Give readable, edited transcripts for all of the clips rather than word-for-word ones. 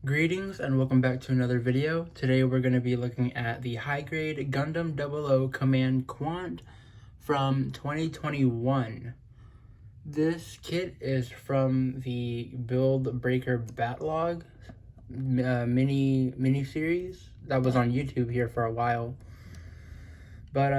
Greetings and welcome back to another video. Today we're going to be looking at the high-grade Gundam 00 Command Qan from 2021. This kit is from the Build Breaker Batlog mini series that was on YouTube here for a while. But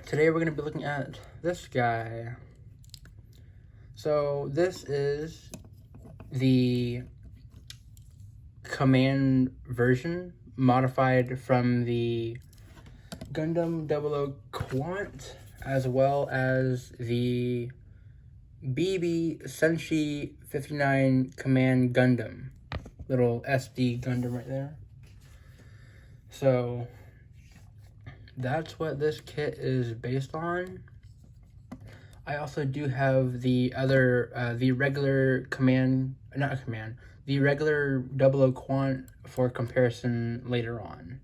today we're going to be looking at this guy. So this is the Command version modified from the Gundam 00 Quant, as well as the BB Senshi 59 Command Gundam, little SD Gundam right there. So that's what this kit is based on. I also do have the other the regular the regular 00 Quant for comparison later on,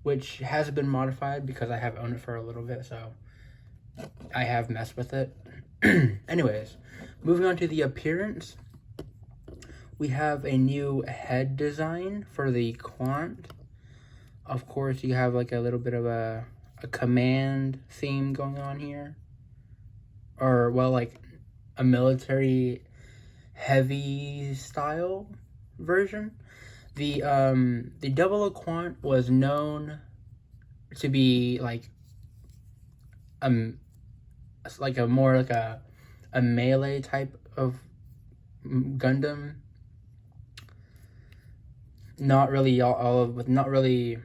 which has been modified because I have owned it for a little bit, so I have messed with it. Anyways, moving on to the appearance, we have a new head design for the Quant. Of course, you have like a little bit of a command theme going on here, or well, like a military heavy style version. The 00 Quant was known to be like a melee type of Gundam, not really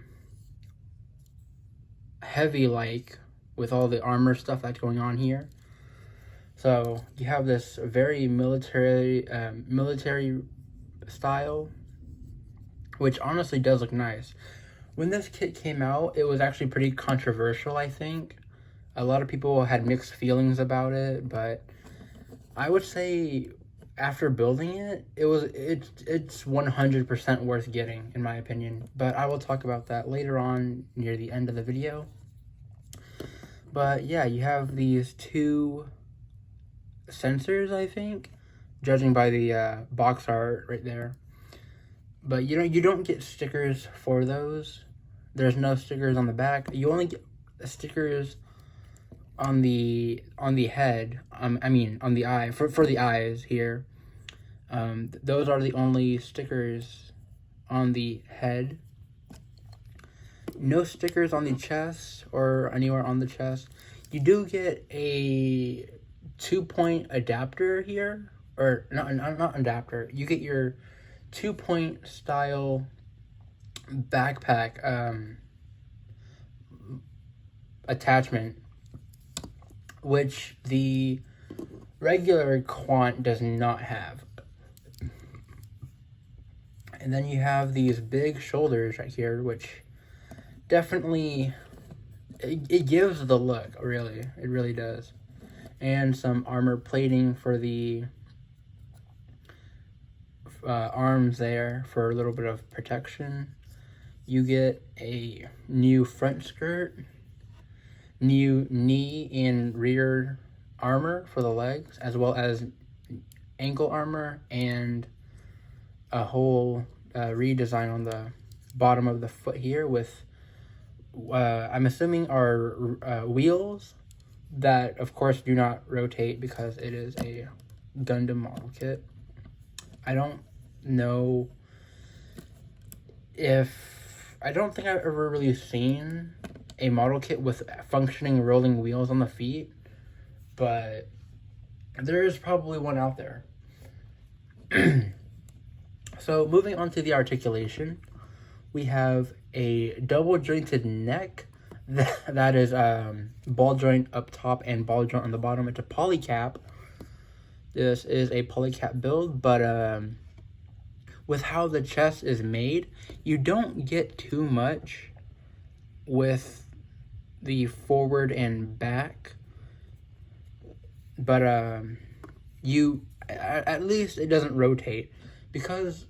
heavy like with all the armor stuff that's going on here. So you have this very military style, which honestly does look nice. When this kit came out, it was actually pretty controversial, I think. A lot of people had mixed feelings about it, but I would say after building it, it's 100% worth getting, in my opinion. But I will talk about that later on near the end of the video. But yeah, you have these two sensors, I think, judging by the box art right there. But you don't get stickers for those. There's no stickers on the back. You only get stickers on the head. I mean on the eye for the eyes here. Those are the only stickers on the head. No stickers on the chest or anywhere on the chest. You do get a 2-point adapter here, or not adapter. You get your 2-point style backpack attachment, which the regular Quant does not have. And then you have these big shoulders right here, which definitely it gives the look, really. It really does. And some armor plating for the arms there for a little bit of protection. You get a new front skirt, new knee and rear armor for the legs, as well as ankle armor and a whole redesign on the bottom of the foot here with I'm assuming are wheels that of course do not rotate because it is a Gundam model kit. I don't think I've ever really seen a model kit with functioning rolling wheels on the feet, but there is probably one out there. So moving on to the articulation, we have a double jointed neck that is ball joint up top and ball joint on the bottom. It's a polycap. This is a polycap build, but with how the chest is made, you don't get too much with the forward and back, but at least it doesn't rotate, because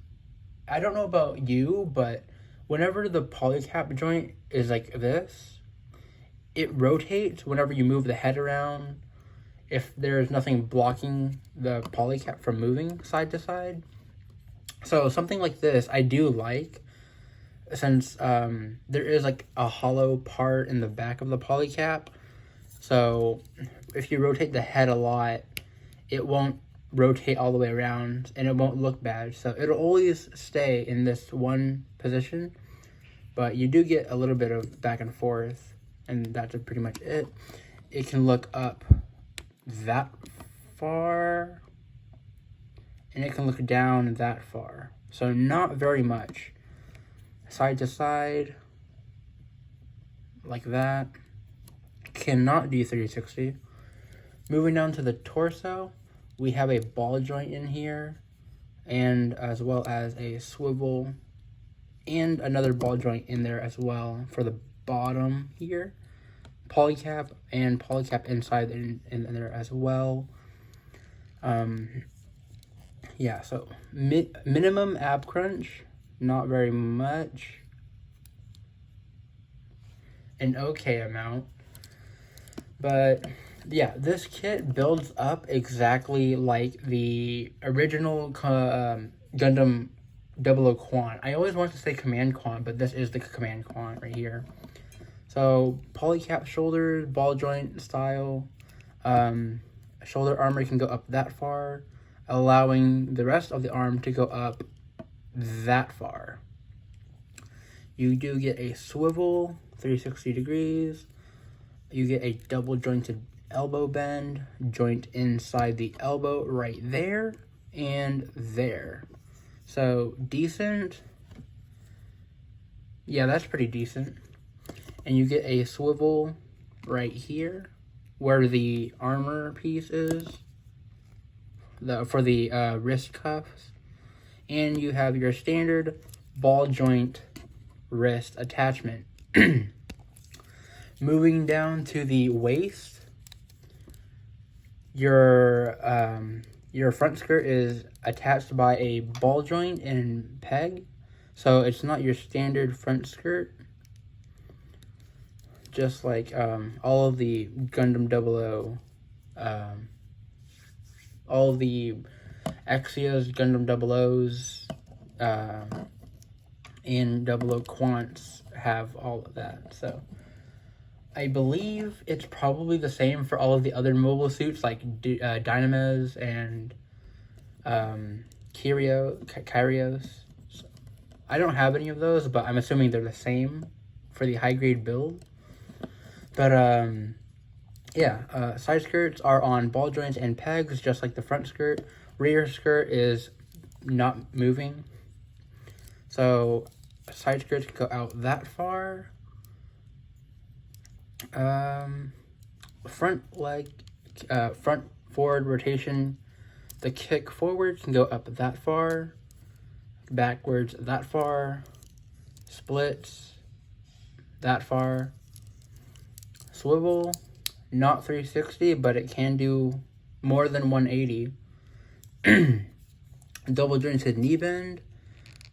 I don't know about you, but whenever the polycap joint is like this, it rotates whenever you move the head around. If there's nothing blocking the polycap from moving side to side. So something like this I do like, since there is like a hollow part in the back of the polycap. So if you rotate the head a lot, it won't rotate all the way around and it won't look bad. So it'll always stay in this one position, but you do get a little bit of back and forth, and that's pretty much it. It can look up that far, and it can look down that far. So not very much. Side to side, like that. Cannot do 360. Moving down to the torso, we have a ball joint in here, and as well as a swivel, and another ball joint in there as well for the bottom here. Polycap and polycap inside in there as well. Yeah, so minimum ab crunch, not very much. An okay amount. But yeah, this kit builds up exactly like the original Gundam 00 Qan. I always want to say Command Qan, but this is the Command Qan right here. So polycap shoulders, ball joint style. Shoulder armor can go up that far, allowing the rest of the arm to go up that far. You do get a swivel, 360 degrees. You get a double jointed elbow bend, joint inside the elbow right there and there. So decent. Yeah, that's pretty decent. And you get a swivel right here where the armor piece is, for the wrist cuffs. And you have your standard ball joint wrist attachment. Moving down to the waist, your front skirt is attached by a ball joint and peg, so it's not your standard front skirt. Just like all of the Gundam 00, all of the Exias, Gundam 00s, and 00 Quants have all of that. So I believe it's probably the same for all of the other mobile suits like Dynames and Kyrios. So I don't have any of those, but I'm assuming they're the same for the high grade build. But yeah, side skirts are on ball joints and pegs, just like the front skirt. Rear skirt is not moving. So side skirts can go out that far. Front leg, front forward rotation, the kick forward can go up that far, backwards that far, splits that far, swivel, not 360, but it can do more than 180. Double jointed knee bend,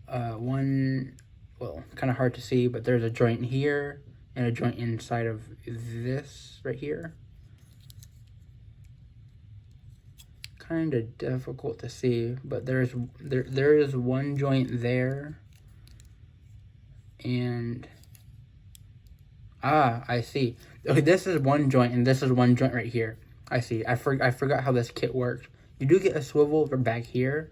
kind of hard to see, but there's a joint here and a joint inside of this right here. Kind of difficult to see, but there is one joint there, and I see. Okay, this is one joint and this is one joint right here. I see. I forgot how this kit works. You do get a swivel for back here,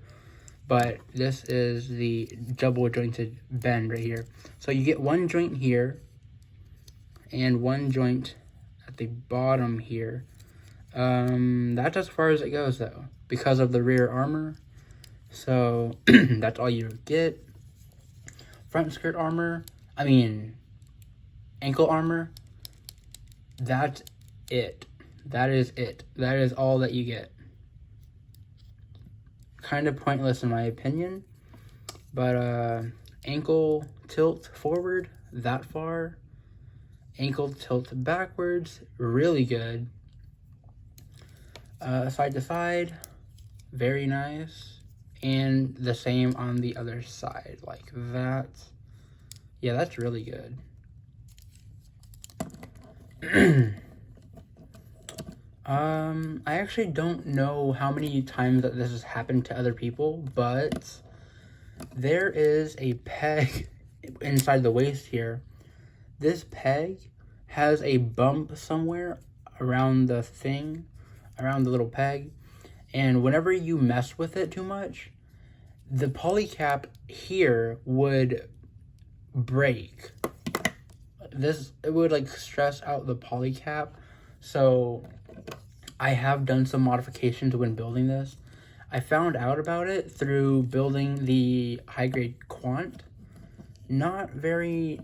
but this is the double jointed bend right here. So you get one joint here and one joint at the bottom here. That's as far as it goes though, because of the rear armor. So that's all you get. Front skirt armor, ankle armor, that's it. That is it. That is all that you get. Kind of pointless in my opinion, but ankle tilt forward that far, ankle tilt backwards, really good. Side to side, very nice, and the same on the other side, like that. Yeah, that's really good. I actually don't know how many times that this has happened to other people, but there is a peg inside the waist here. This peg has a bump somewhere around the thing, around the little peg, and whenever you mess with it too much, the polycap here would break. It would like stress out the polycap. So I have done some modifications when building this. I found out about it through building the high-grade Quant. Not very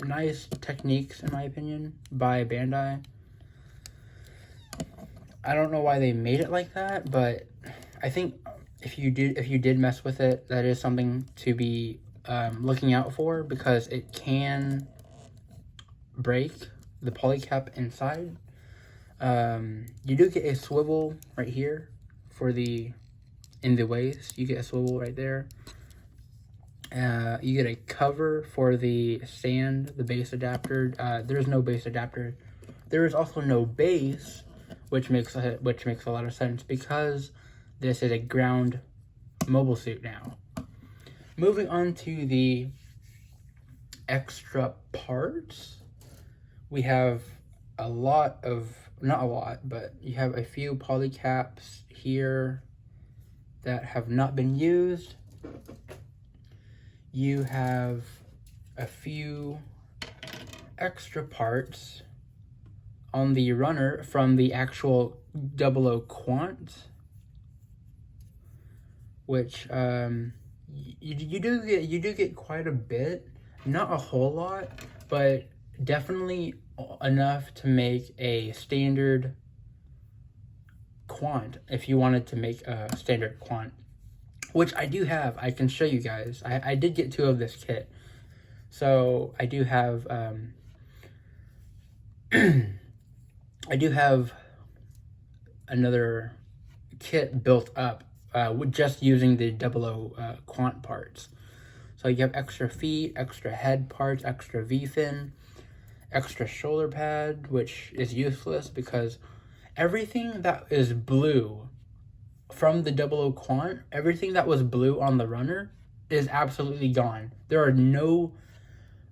nice techniques, in my opinion, by Bandai. I don't know why they made it like that, but I think if you did mess with it, that is something to be looking out for, because it can break the polycap inside. You do get a swivel right here for in the waist. You get a swivel right there. You get a cover for the stand, the base adapter. There's no base adapter. There is also no base, which makes a lot of sense because this is a ground mobile suit now. Moving on to the extra parts, we have a lot of, not a lot, but you have a few polycaps here that have not been used. You have a few extra parts on the runner from the actual 00 Quant, which you do get quite a bit, not a whole lot, but definitely enough to make a standard Quant if you wanted to make a standard Quant, which I do have. I can show you guys. I did get 2 of this kit, so I do have I do have another kit built up with just using the 00 Quant parts. So you have extra feet, extra head parts, extra V-fin, extra shoulder pad, which is useless because everything that is blue from the 00 Quant, everything that was blue on the runner is absolutely gone. There are no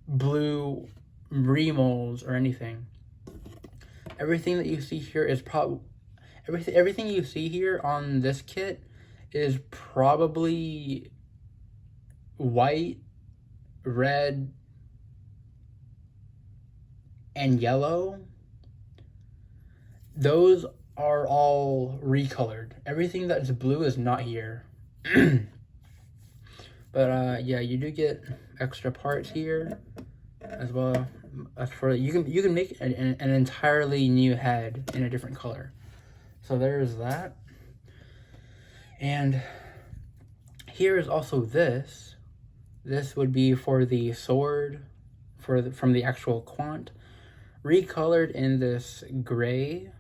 blue remolds or anything. Everything that you see here is everything you see here on this kit is probably white, red, and yellow. Those are all recolored. Everything that's blue is not here. But yeah, you do get extra parts here as well. For you can make an entirely new head in a different color. So there's that. And here is also this. This would be for the sword from the actual Quant, recolored in this gray.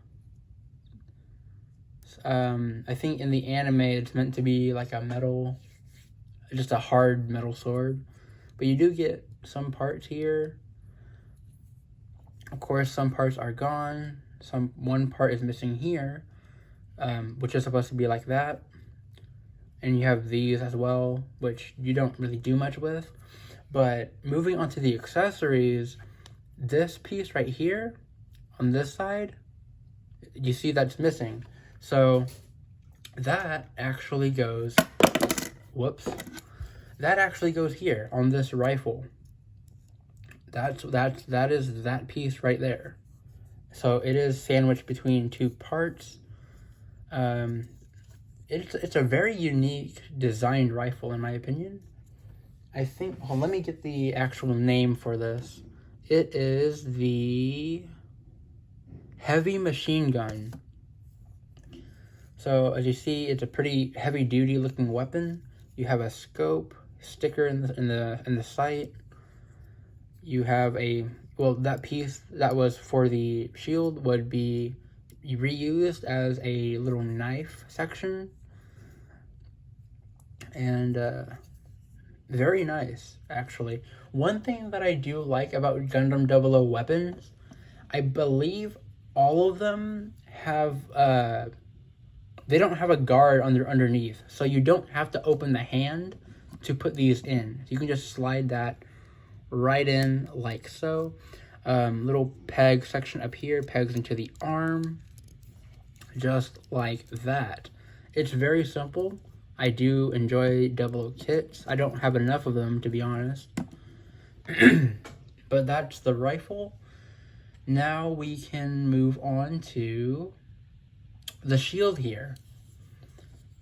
I think in the anime it's meant to be like a metal, just a hard metal sword, but you do get some parts here. Of course, some parts are gone. One part is missing here, which is supposed to be like that. And you have these as well, which you don't really do much with. But moving on to the accessories, this piece right here on this side, you see that's missing. So that actually goes, that actually goes here on this rifle. That is that piece right there. So it is sandwiched between 2 parts. It's a very unique designed rifle in my opinion. I think, let me get the actual name for this. It is the Heavy Machine Gun. So as you see, it's a pretty heavy duty looking weapon. You have a scope, sticker in the sight. You have that piece that was for the shield would be reused as a little knife section. And very nice, actually. One thing that I do like about Gundam 00 weapons, I believe all of them have they don't have a guard underneath, so you don't have to open the hand to put these in. You can just slide that right in like so. Little peg section up here pegs into the arm, just like that. It's very simple. I do enjoy 00 kits. I don't have enough of them, to be honest. But that's the rifle. Now we can move on to the shield here.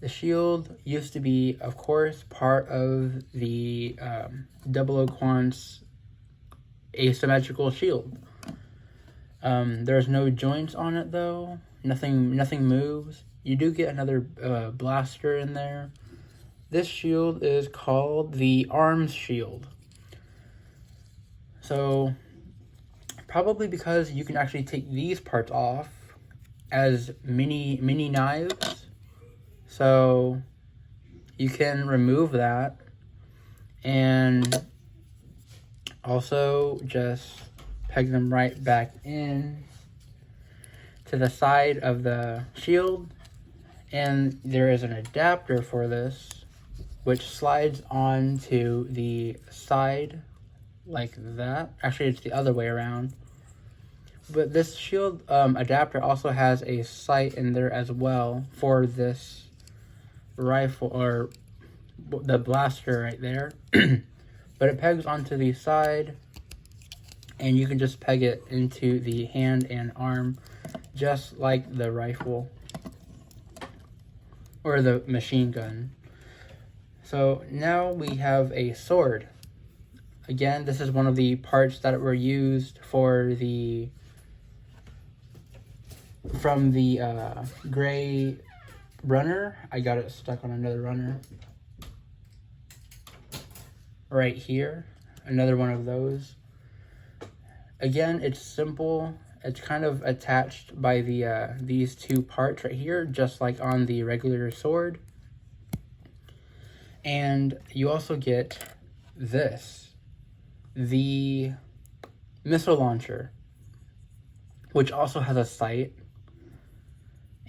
The shield used to be, of course, part of the 00 Qan's asymmetrical shield. There's no joints on it though. Nothing moves. You do get another blaster in there. This shield is called the arms shield. So probably because you can actually take these parts off as mini knives. So you can remove that and also just peg them right back in to the side of the shield. And there is an adapter for this, which slides onto the side like that. Actually, it's the other way around. But this shield adapter also has a sight in there as well for this rifle, or the blaster right there. But it pegs onto the side, and you can just peg it into the hand and arm, just like the rifle or the machine gun. So now we have a sword. Again, this is one of the parts that were used for from the gray runner. I got it stuck on another runner right here. Another one of those. Again, it's simple. It's kind of attached by the these two parts right here, just like on the regular sword. And you also get this, the missile launcher, which also has a sight.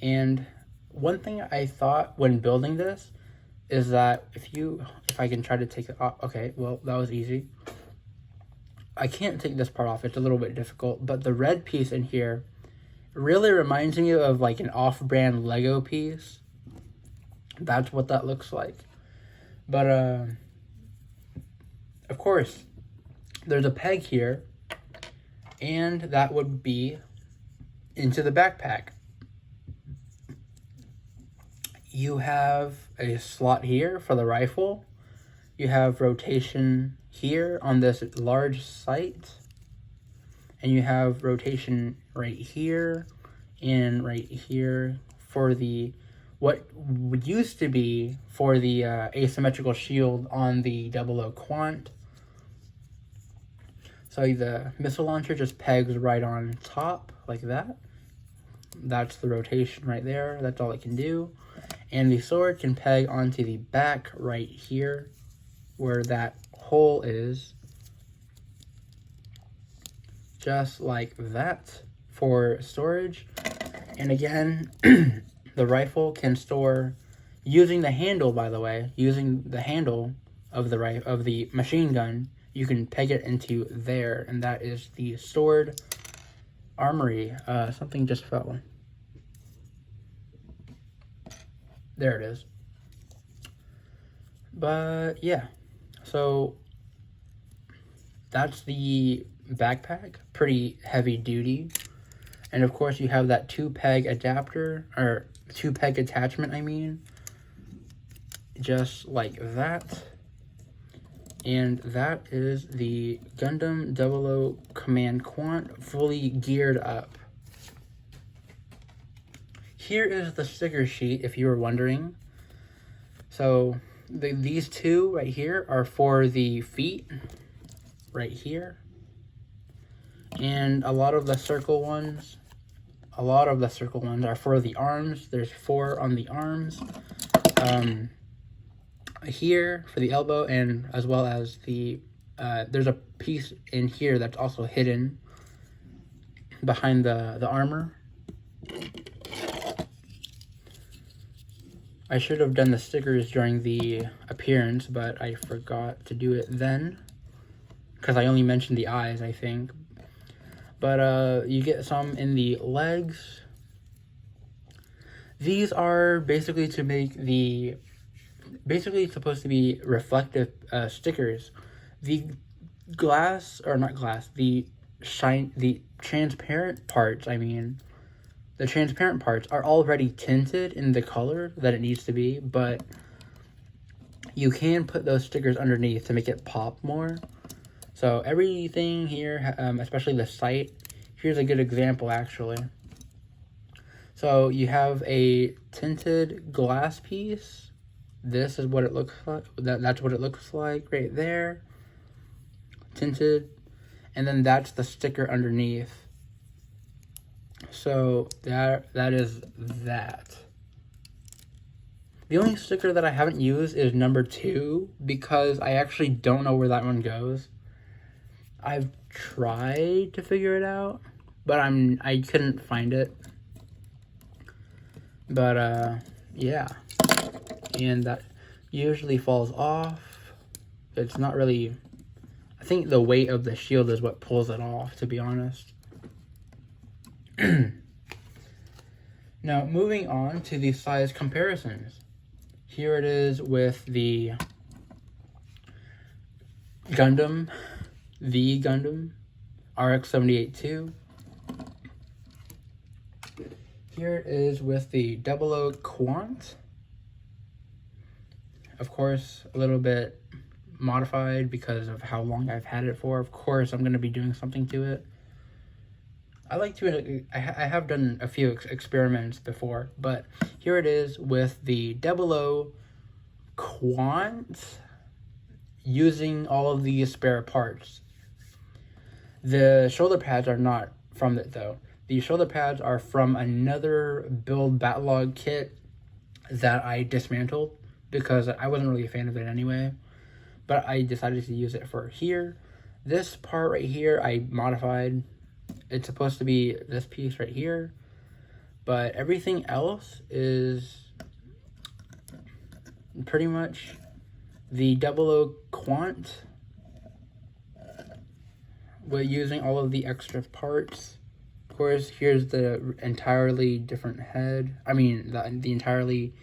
And one thing I thought when building this is that if I can try to take it off, okay, well, that was easy. I can't take this part off, it's a little bit difficult, but the red piece in here really reminds me of like an off-brand Lego piece. That's what that looks like. But of course, there's a peg here, and that would be into the backpack. You have a slot here for the rifle. You have rotation here on this large sight, and you have rotation right here and right here for the what used to be for the asymmetrical shield on the 00 Quant. So the missile launcher just pegs right on top like that. That's the rotation right there. That's all it can do. And the sword can peg onto the back right here where that hole is. Just like that for storage. And again, the rifle can store using the handle, by the way, using the handle of the machine gun, you can peg it into there, and that is the sword armory. Something just fell. There it is. But yeah, so that's the backpack, pretty heavy duty. And of course you have that 2-peg adapter, or 2-peg attachment, I mean, just like that. And that is the Gundam 00 Command Qan fully geared up. Here is the sticker sheet, if you were wondering. So these two right here are for the feet, right here. And a lot of the circle ones are for the arms. There's 4 on the arms. Here for the elbow, and as well as the there's a piece in here that's also hidden behind the armor. I should have done the stickers during the appearance, but I forgot to do it then. Because I only mentioned the eyes, I think. But you get some in the legs. These are basically to make the... Basically supposed to be reflective stickers. The glass, or not glass, the transparent parts, the transparent parts are already tinted in the color that it needs to be, but you can put those stickers underneath to make it pop more. So everything here, especially the sight, here's a good example actually. So you have a tinted glass piece. This is what it looks like. That's what it looks like right there. Tinted. And then that's the sticker underneath. So that is that. The only sticker that I haven't used is number 2 because I actually don't know where that one goes. I've tried to figure it out, but I couldn't find it. But yeah. And that usually falls off. It's not really... I think the weight of the shield is what pulls it off, to be honest. Now, moving on to the size comparisons. Here it is with the Gundam, the Gundam, RX-78-2. Here it is with the 00 Quant. Of course, a little bit modified because of how long I've had it for. Of course, I'm going to be doing something to it. I have done a few experiments before, but here it is with the 00 Quant using all of these spare parts. The shoulder pads are not from it though. The shoulder pads are from another build backlog kit that I dismantled because I wasn't really a fan of it anyway, but I decided to use it for here. This part right here I modified. It's supposed to be this piece right here, but everything else is pretty much the 00 Quant. We're using all of the extra parts. Of course, here's the entirely different head. The entirely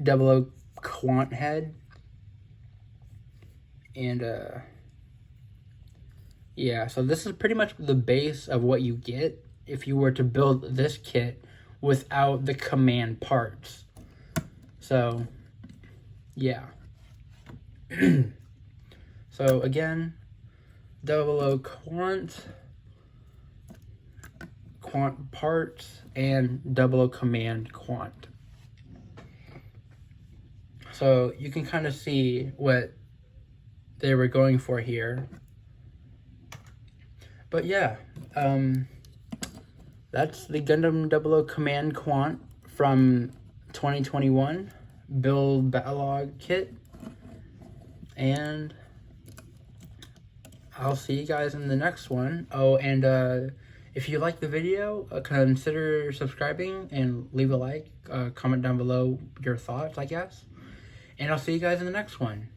00 Quant head. And yeah, so this is pretty much the base of what you get if you were to build this kit without the command parts. So, yeah. So, again, 00 Quant parts, and 00 Command Quant. So, you can kind of see what they were going for here. But yeah, that's the Gundam 00 Command Qan from 2021 build backlog kit. And I'll see you guys in the next one. Oh, and if you like the video, consider subscribing and leave a like. Comment down below your thoughts, I guess. And I'll see you guys in the next one.